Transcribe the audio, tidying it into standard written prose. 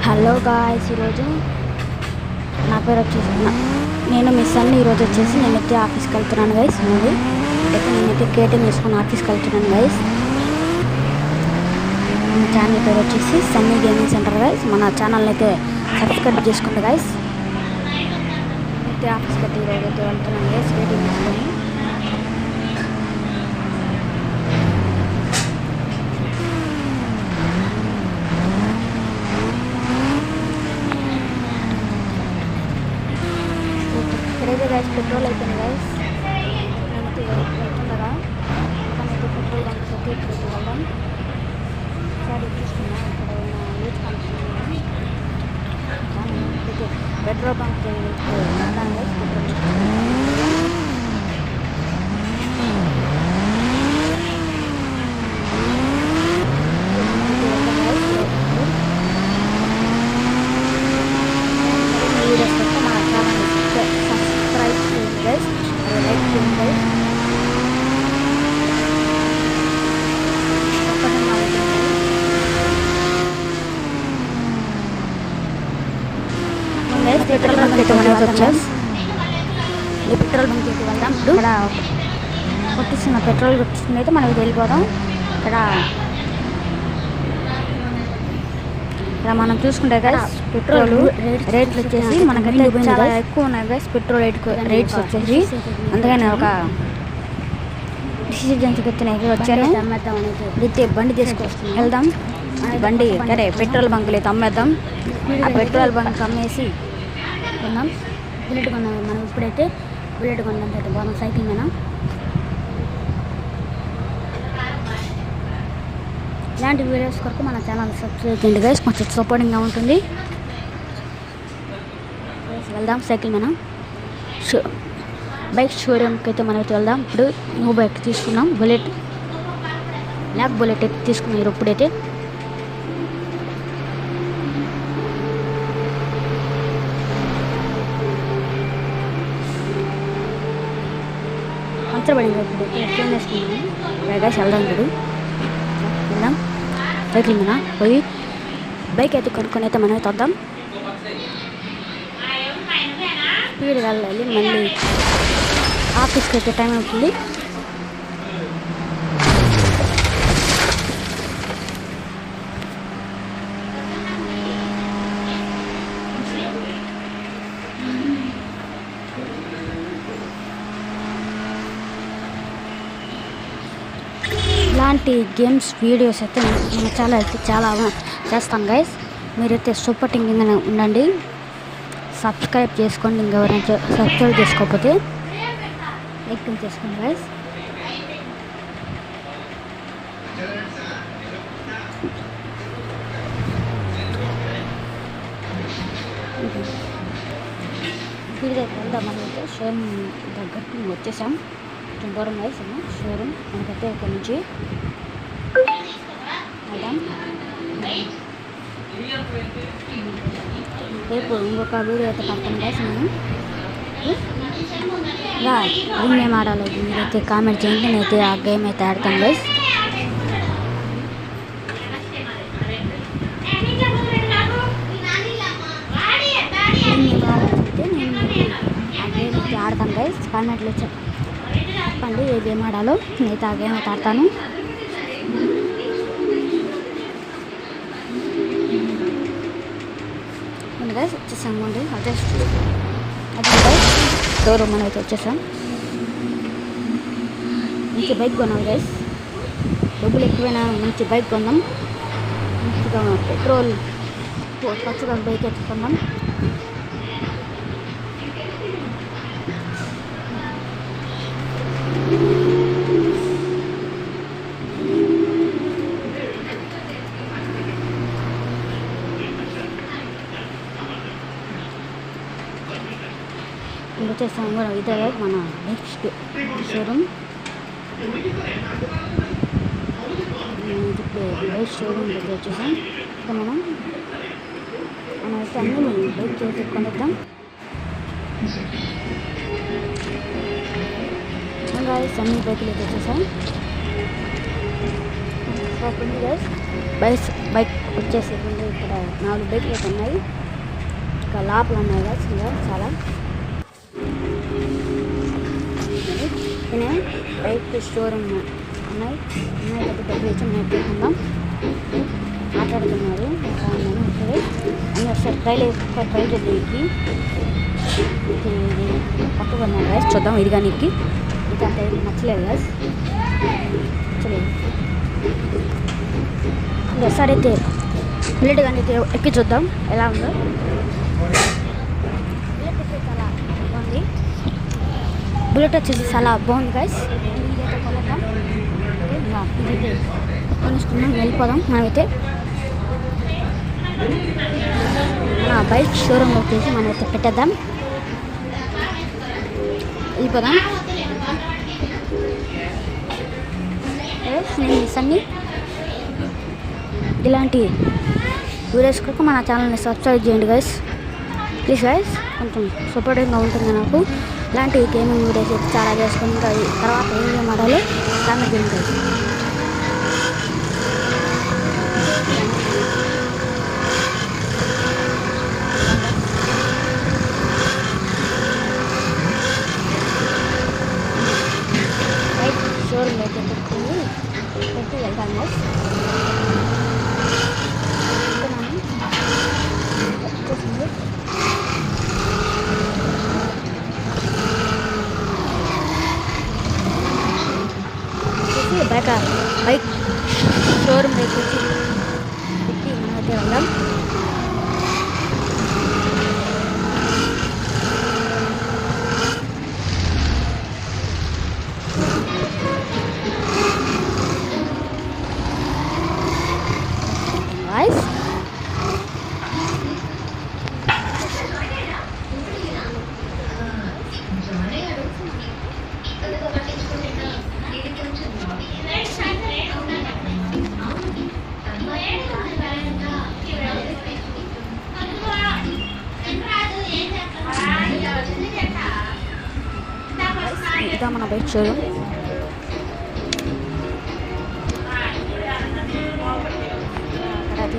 Hello guys, ఈరోజు నా పేరు వచ్చేసి నేను మిస్ అన్ని. ఈరోజు వచ్చేసి నేనైతే ఆఫీస్కి వెళ్తున్నాను గైస్. నేనైతే కేటింగ్ వేసుకుని ఆఫీస్కి వెళ్తున్నాను గైస్. మన ఛానల్ పేరు వచ్చేసి సన్నీ గేమింగ్ సెంటర్ గైస్. మన ఛానల్ అయితే సబ్స్క్రైబ్ చేసుకోండి గైస్. అయితే ఆఫీస్కి అయితే ఈరోజు అయితే వెళ్తున్నాను గైస్ కేటింగ్ వేసుకొని. ఇక్కడైతే గైస్ పెట్రోల్ అయిపోయింది గైస్. నేనైతే వెళ్తుండగా అయితే పెట్రోల్ బంక్ అయితే ఇక్కడికి వెళ్దాం. ఒకసారి చూసుకున్నా ఇక్కడ యూజ్ కనెక్షన్ పెట్రోల్ బంక్ వెళ్తాను గైస్. పెట్రోల్ బంక్ అయితే పెట్రోల్ బంక్ అయితే వెళ్దాం. ఇక్కడ కొట్టిస్తున్న పెట్రోల్ కొట్టిస్తుంది అయితే మనకి వెళ్ళిపోదాం. ఇక్కడ మనం చూసుకుంటే గైస్ పెట్రోల్ రేట్లు వచ్చేసి మనకైతే చాలా ఎక్కువ ఉన్నాయి గైస్. పెట్రోల్ రేట్స్ వచ్చేసి అందుకని ఒక డిసిజన్స్కి వచ్చాను. అయితే బండి తీసుకొస్తాం వెళ్దాం. బండి సరే పెట్రోల్ బంకులు అయితే అమ్మేద్దాం. ఆ పెట్రోల్ బంక్ అమ్మేసి కొన్నాం. బుల్లెట్ కొన్నాం మనం. ఇప్పుడైతే బుల్లెట్ కొన్నాం అయితే బాగున్నాం. సైకిల్ మీద ఇలాంటి వీడియోస్ కొరకు మన ఛానల్ సబ్స్క్రైబ్ చేయండి గైస్. కొంచెం సపోర్టింగ్గా ఉంటుంది. వెళ్దాం సైకిల్ మీద. బైక్ షోరూమ్కి అయితే మనం అయితే వెళ్దాం. ఇప్పుడు న్యూ బైక్ తీసుకున్నాం. బుల్లెట్ బ్లాక్ బుల్లెట్ అయితే తీసుకున్నాం ఇప్పుడైతే. పంచబడింది ఇప్పుడైతే ట్రైన్ వేసుకున్నాము. గైస్ వెళ్దాం. ఇప్పుడు వెళ్దాం సైకిల్ మీద పోయి బైక్ అయితే కొనుక్కొని అయితే మనం అయితే వద్దాం. స్పీడ్గా వెళ్ళాలి. మళ్ళీ ఆఫీస్కి అయితే టైం అవుతుంది. ఇలాంటి గేమ్స్ వీడియోస్ అయితే మన ఛానల్ అయితే చాలా చేస్తాం గైస్. మీరైతే సపోర్టింగ్గానే ఉండండి. సబ్స్క్రైబ్ చేసుకోండి. ఇంకెవరైనా సబ్స్క్రైబ్ చేసుకోకపోతే లైక్ చేసుకోండి గైస్. ఇప్పుడైతే వెళ్దాం. మనమైతే షోరూమ్ దగ్గరికి వచ్చేసాం. కొంచెం దూరం గైస్ షోరూమ్ మనకైతే ఇక్కడ నుంచి వెళ్దాం. రేపు ఇంకొక వీడియో అయితే పడతాను గైస్. నేను గేమ్ ఏం ఆడాలి మీరైతే కామెంట్ చేయండి. నేనైతే ఆ గేమ్ అయితే ఆడతాను గైస్. నేను ఆ గేమ్ అయితే ఆడతాను గైస్. కామెంట్లో చెప్పండి ఏ గేమ్ ఆడాలో. నేనైతే ఆ గేమ్ అయితే ఆడతాను. గైస్ వచ్చేసాము అండి. అదే డోర్ మనం అయితే వచ్చేసాం. మంచి బైక్ కొన్నాం గైస్. డబ్బులు ఎక్కువైనా మంచి బైక్ కొన్నాం. మంచిగా పెట్రోల్ ఖర్చుగా బైక్ ఎత్తుకున్నాం. వచ్చేసాము కూడా. ఇదే మన నెక్స్ట్ షోరూమ్. ఇప్పుడు బైక్ షోరూమ్ దగ్గర వచ్చేసాం. ఇంకా మనం అయితే అన్నీ బైక్ చేసి కొనిద్దాం. అన్ని బైకులు అయితే వచ్చేసాం. సూపర్ ఉంది గైస్. బైక్ వచ్చేసి ఇక్కడ 4 బైక్లు అయితే ఉన్నాయి. ఇంకా లోపల ఉన్నాయి గైస్ ఇంకా చాలా. ఇనే బైక్ షోరూమ్ ఉన్నాయి కాబట్టి డబ్బులు ఇచ్చి మేము తీసుకుందాం. మాట్లాడుతున్నారు అన్నీ ఒకసారి ట్రై చేద్దాం. ఇది పక్కగా ఉన్నాయి గైస్, చూద్దాం. ఇది కానీ ఇది అంత నచ్చలేదు గైస్, నచ్చలేదు. ఇంకోసారి అయితే బుల్లెట్ కానీ అయితే ఎక్కి చూద్దాం ఎలా ఉందో. బుల్లెట్ వచ్చేసి చాలా బాగుంది గైస్. ఇదైతే కొనుక్కున్నాం, వెళ్ళిపోదాం. మనమైతే మన బైక్ షోరూమ్లో వచ్చేసి మనమైతే పెట్టేద్దాం, వెళ్ళిపోదాం. నేను సన్నీ. ఇలాంటి వీడియోస్ కొరకు మన ఛానల్ని సబ్స్క్రైబ్ చేయండి గైస్, ప్లీజ్ గైస్. కొంచెం సపోర్టింగ్గా ఉంటుంది నాకు. ఇలాంటి గేమింగ్ వీడియోస్ అయితే చాలా చేసుకుంటాయి. తర్వాత ఏం గేమ్ ఆడాలి కామెంట్ చేయండి గైస్. షోరూమ్ అయితే పెట్టి వెళ్తాను గైస్. బైక్ షోరూమ్ దగ్గర పెట్టి మనమైతే వెళ్దాం. guys. ఇదా మన బైక్ షోరూమ్. ఇలాంటి